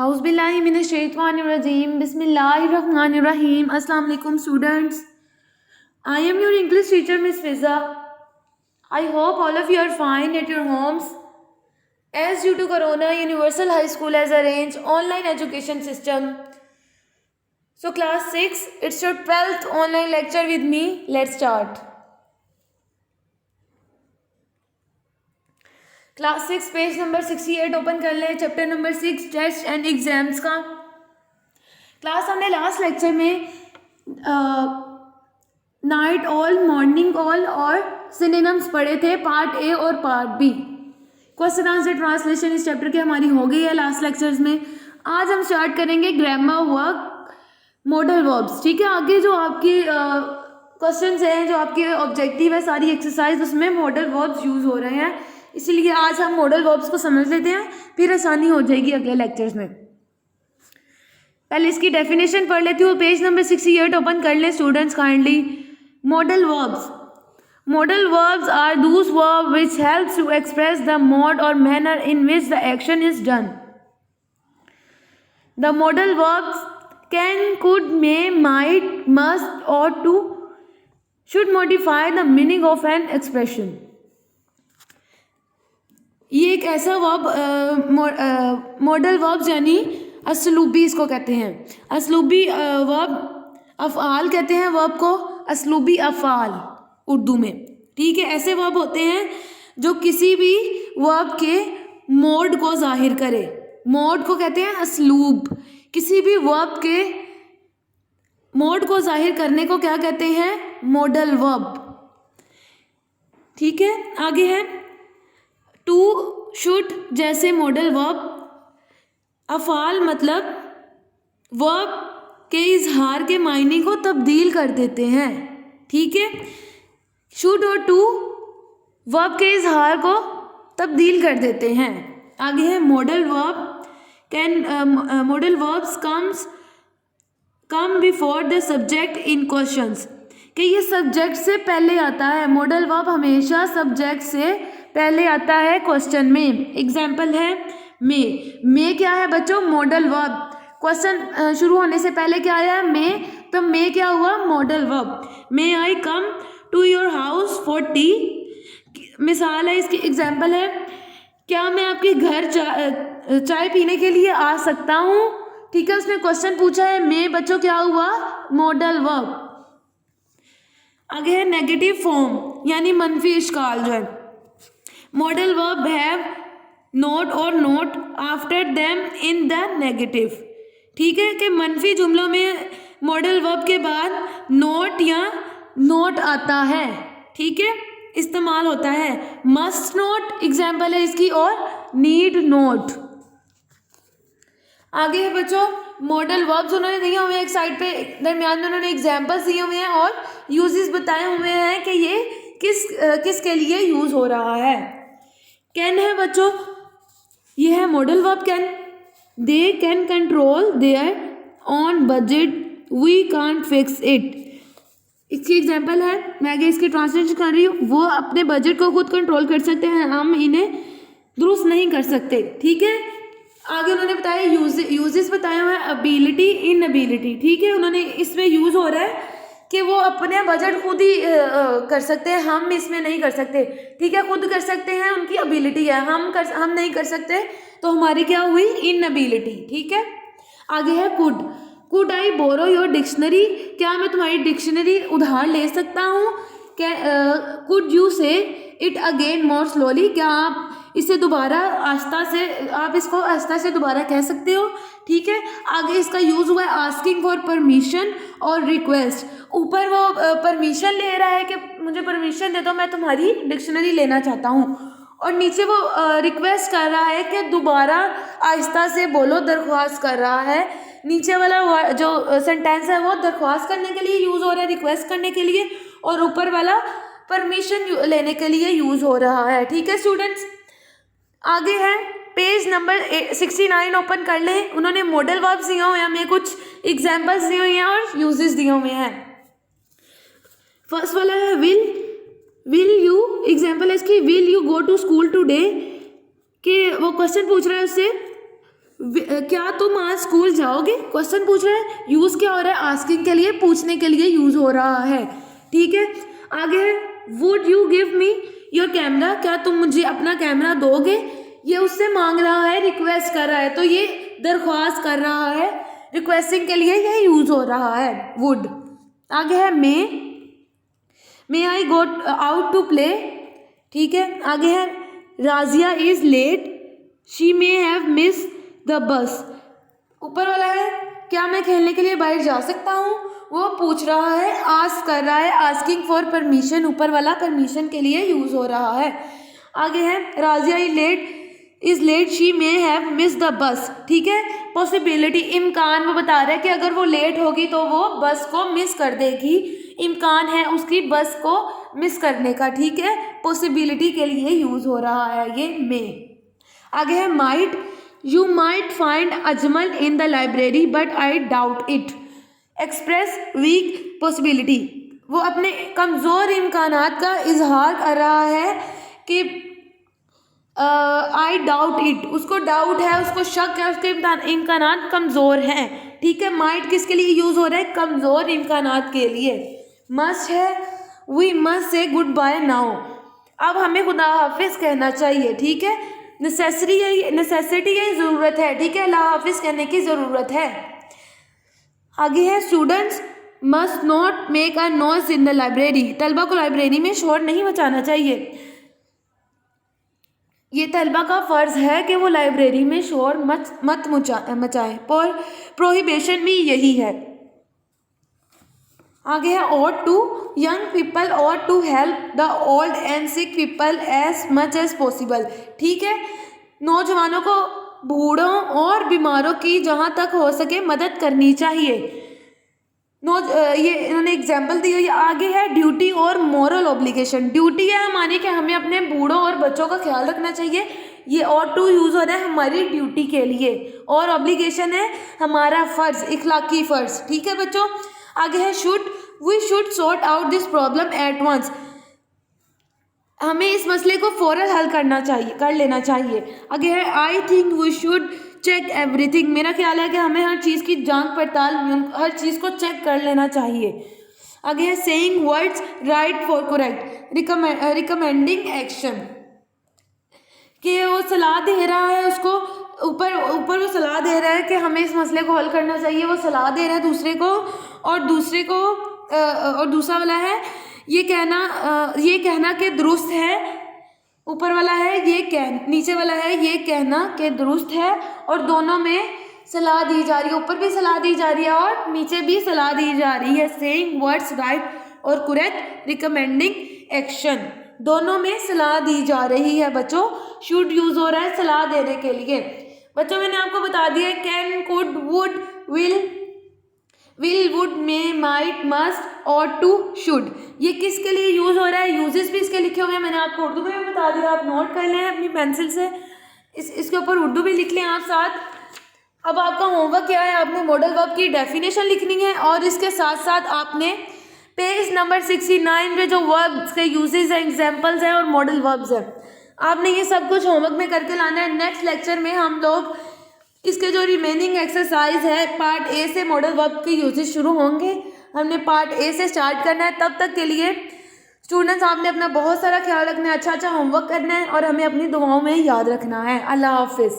Auzubillahiminash-shaytanir-rajim. Bismillahir-rahmanir-rahim. Assalamu alaikum students. I am your English teacher, Miss Fiza. I hope all of you are fine at your homes. As due to Corona, Universal High School has arranged online education system. So class 6, it's your 12th online lecture with me. Let's start. Class 6 page number 68 open कर लें. Chapter number 6 test and exams का class हमने last lecture में night all, morning all और synonyms पढ़े थे, part A और part B. Question answer translation इस चैप्टर की हमारी हो गई है लास्ट लेक्चर्स में. आज हम स्टार्ट करेंगे ग्रामर वर्क, मॉडल वर्ब्स. ठीक है, आगे जो आपकी क्वेश्चंस हैं, जो आपके ऑब्जेक्टिव है, सारी एक्सरसाइज उसमें मॉडल वर्ब्स यूज़ हो रहे हैं. इसलिए आज हम मॉडल वर्ब्स को समझ लेते हैं, फिर आसानी हो जाएगी अगले लेक्चर्स में. पहले इसकी डेफिनेशन पढ़ लेती हूँ. पेज नंबर 68 ओपन कर लें students kindly. Modal verbs are those verb which helps to express the mode और manner in which the action is done. The modal verbs can, could, may, might, must और to should modify the meaning of an expression. ये एक ऐसा verb, modal verbs यानी असलूबी इसको कहते हैं. असलूबी verb, अफ़आल कहते हैं वर्ब को, असलूबी अफ़आल उर्दू में. ठीक है, ऐसे वर्ब होते हैं जो किसी भी वर्ब के मोड को जाहिर करे. मोड को कहते हैं असलूब. किसी भी वर्ब के मोड को जाहिर करने को क्या कहते हैं? Modal verb. ठीक है, आगे है टू, शुड जैसे मॉडल वर्ब. अफ़ाल मतलब वर्ब के इजहार के मायने को तब्दील कर देते हैं. ठीक है, शुड और टू वर्ब के इजहार को तब्दील कर देते हैं. आगे है modal verb. Modal verbs come before the subject in questions. कि ये सब्जेक्ट से पहले आता है. मॉडल वर्ब हमेशा सब्जेक्ट से पहले आता है क्वेश्चन में. एग्जाम्पल है मे. मे क्या है बच्चों? Modal verb. क्वेश्चन शुरू होने से पहले क्या आया? मे. तो मे क्या हुआ? Modal verb. May I come to your house for tea. मिसाल है इसकी, एग्जाम्पल है क्या मैं आपके घर चाय पीने के लिए आ सकता हूँ. ठीक है, उसने क्वेश्चन पूछा है. मे बच्चों क्या हुआ? Modal verb. आगे है नेगेटिव फॉर्म यानी मनफी इश्काल जो है. मॉडल वर्ब हैव नॉट और note after them in the negative. ठीक है, कि मनफी जुमलों में मॉडल वर्ब के बाद नोट या नोट आता है. ठीक है, इस्तेमाल होता है. मस्ट नोट एग्जाम्पल है इसकी, और नीड नोट. आगे है बच्चों मॉडल वर्ब्स उन्होंने दिए हुए हैं एक साइड पे, दरमियान में उन्होंने एग्जाम्पल्स दिए हुए हैं और यूजेस बताए हुए हैं कि ये किस के लिए यूज हो रहा है. कैन है बच्चों, ये है modal verb can. They can control their on budget, we can't fix it. इसकी एग्जाम्पल है, मैं आगे इसकी ट्रांसलेशन कर रही हूँ. वो अपने बजट को खुद कंट्रोल कर सकते हैं, हम इन्हें दुरुस्त नहीं कर सकते. ठीक है, आगे उन्होंने बताया यूजेस बताए हुए हैं. Ability, inability. ठीक है, उन्होंने इसमें यूज हो रहा है कि वो अपने बजट खुद ही कर सकते हैं, हम इसमें नहीं कर सकते. ठीक है, खुद कर सकते हैं, उनकी एबिलिटी है. हम नहीं कर सकते, तो हमारी क्या हुई? इनएबिलिटी. ठीक है, आगे है could I borrow your dictionary. क्या मैं तुम्हारी डिक्शनरी उधार ले सकता हूँ? Could you say it again more slowly. क्या आप इसे दोबारा आस्ता से दोबारा कह सकते हो. ठीक है, आगे इसका यूज हुआ है आस्किंग फॉर परमिशन और रिक्वेस्ट. ऊपर वो परमिशन ले रहा है कि मुझे परमिशन दे दो, मैं तुम्हारी डिक्शनरी लेना चाहता हूँ, और नीचे वो रिक्वेस्ट कर रहा है कि दोबारा आहिस्ता से बोलो, दरख्वास्त कर रहा है. नीचे वाला जो सेंटेंस है वो दरख्वास्त करने के लिए यूज हो रहा है, रिक्वेस्ट करने के लिए, और ऊपर वाला परमिशन लेने के लिए यूज हो रहा है. ठीक है स्टूडेंट्स, आगे है पेज नंबर 69 ओपन कर लें. उन्होंने मॉडल वर्ब्स दिए हुए हैं, हमें कुछ एग्जाम्पल्स दिए हुए हैं और यूजेस दिए हुए हैं. फर्स्ट वाला है विल यू. एग्जाम्पल है इसकी, will you go to school today. कि वो क्वेश्चन पूछ रहा है उससे क्या तुम आज स्कूल जाओगे, क्वेश्चन पूछ रहे हैं। यूज़ क्या हो रहा है, आस्किंग के लिए, पूछने के लिए यूज़ हो रहा है। ठीक है, आगे है would you give me your camera, क्या तुम मुझे अपना कैमरा दोगे। ये उससे मांग रहा है, रिक्वेस्ट कर रहा है, तो ये दरख्वास्त कर रहा है, रिक्वेस्टिंग के लिए यह यूज़ हो रहा है वुड। आगे है may I go out to play. ठीक है, आगे है Razia is late, she may have miss the bus. ऊपर वाला है क्या मैं खेलने के लिए बाहर जा सकता हूँ, वो पूछ रहा है, आस्क कर रहा है, आस्किंग फॉर परमिशन, ऊपर वाला परमिशन के लिए यूज़ हो रहा है। आगे है Razia is late she may have miss the bus. ठीक है, पॉसिबिलिटी, इम्कान, वो बता रहा है कि अगर वो लेट होगी तो वो बस को मिस कर देगी, इम्कान है उसकी बस को मिस करने का। ठीक है, पॉसिबिलिटी के लिए यूज़ हो रहा है ये मे। आगे है might, you might find Ajmal in the library but I doubt it, express weak possibility, वो अपने कमज़ोर इम्कानात का इजहार कर रहा है कि आई डाउट इट, उसको डाउट है, उसको शक है, उसके इम्कानात कमज़ोर हैं। ठीक है, माइट किसके लिए यूज़ हो रहा है, कमज़ोर इम्कानात के लिए। मस्ट है we must say goodbye now, अब हमें खुदा हाफिज़ कहना चाहिए। ठीक है, नेसेसिटी है, ज़रूरत है। ठीक है, अल्लाह हाफिज़ कहने की ज़रूरत है। आगे है students must not make a noise in the library, तलबा को लाइब्रेरी में शोर नहीं मचाना चाहिए। ये तलबा का फ़र्ज़ है कि वो लाइब्रेरी में शोर मत मचाएं, पर प्रोहिबिशन भी यही है। आगे है ought to, young people ought to help the old and sick people as much as possible. ठीक है, नौजवानों को बूढ़ों और बीमारों की जहाँ तक हो सके मदद करनी चाहिए। ये इन्होंने एग्जाम्पल दी है। आगे है ड्यूटी और मॉरल ऑब्लिगेशन, ड्यूटी है हमारी कि हमें अपने बूढ़ों और बच्चों का ख्याल रखना चाहिए, ये ought to यूज़ हो रहा है हमारी ड्यूटी के लिए, और ऑब्लिगेशन है हमारा फ़र्ज़, इखलाकी फ़र्ज़। ठीक है बच्चों, आगे है we should sort out this problem at once, हमें इस मसले को फ़ौरन हल कर लेना चाहिए। आगे है I think we should check everything, मेरा ख्याल है कि हमें हर चीज़ की जांच पड़ताल, हर चीज़ को चेक कर लेना चाहिए। आगे है saying words right for correct, recommending action, कि वो सलाह दे रहा है उसको, ऊपर वो सलाह दे रहा है कि हमें इस मसले को हल करना चाहिए, वो सलाह दे रहा है दूसरे को, और दूसरा वाला है ये कहना कि दुरुस्त है, ऊपर वाला है नीचे वाला है ये कहना कि दुरुस्त है, और दोनों में सलाह दी जा रही है, ऊपर भी सलाह दी जा रही है और नीचे भी सलाह दी जा रही है। सेइंग वर्ड्स राइट और करेक्ट, रिकमेंडिंग एक्शन, दोनों में सलाह दी जा रही है बच्चों। शुड यूज़ हो रहा है सलाह देने के लिए। बच्चों मैंने आपको बता दिया can, could, would, will, would, may, might, must, ought to, should, ये किसके लिए यूज़ हो रहा है, यूजेस भी इसके लिखे हुए हैं, मैंने आपको उर्दू में भी बता दिया, आप नोट कर लें अपनी पेंसिल से, इसके ऊपर उर्दू भी लिख लें आप साथ। अब आपका होमवर्क क्या है, आपने मॉडल वर्ब की डेफिनेशन लिखनी है, और इसके साथ साथ आपने पेज नंबर 69 पे जो वर्ब्स के यूजेस हैं, एग्जाम्पल्स हैं और मॉडल वर्ब्स हैं, आपने ये सब कुछ होमवर्क में करके लाना है। नेक्स्ट लेक्चर में हम लोग इसके जो रिमेनिंग एक्सरसाइज है पार्ट ए से मॉडल वर्ब के यूजेस शुरू होंगे, हमने पार्ट ए से स्टार्ट करना है। तब तक के लिए स्टूडेंट्स आपने अपना बहुत सारा ख्याल रखना है, अच्छा होमवर्क करना है, और हमें अपनी दुआओं में याद रखना है। अल्लाह हाफिज़।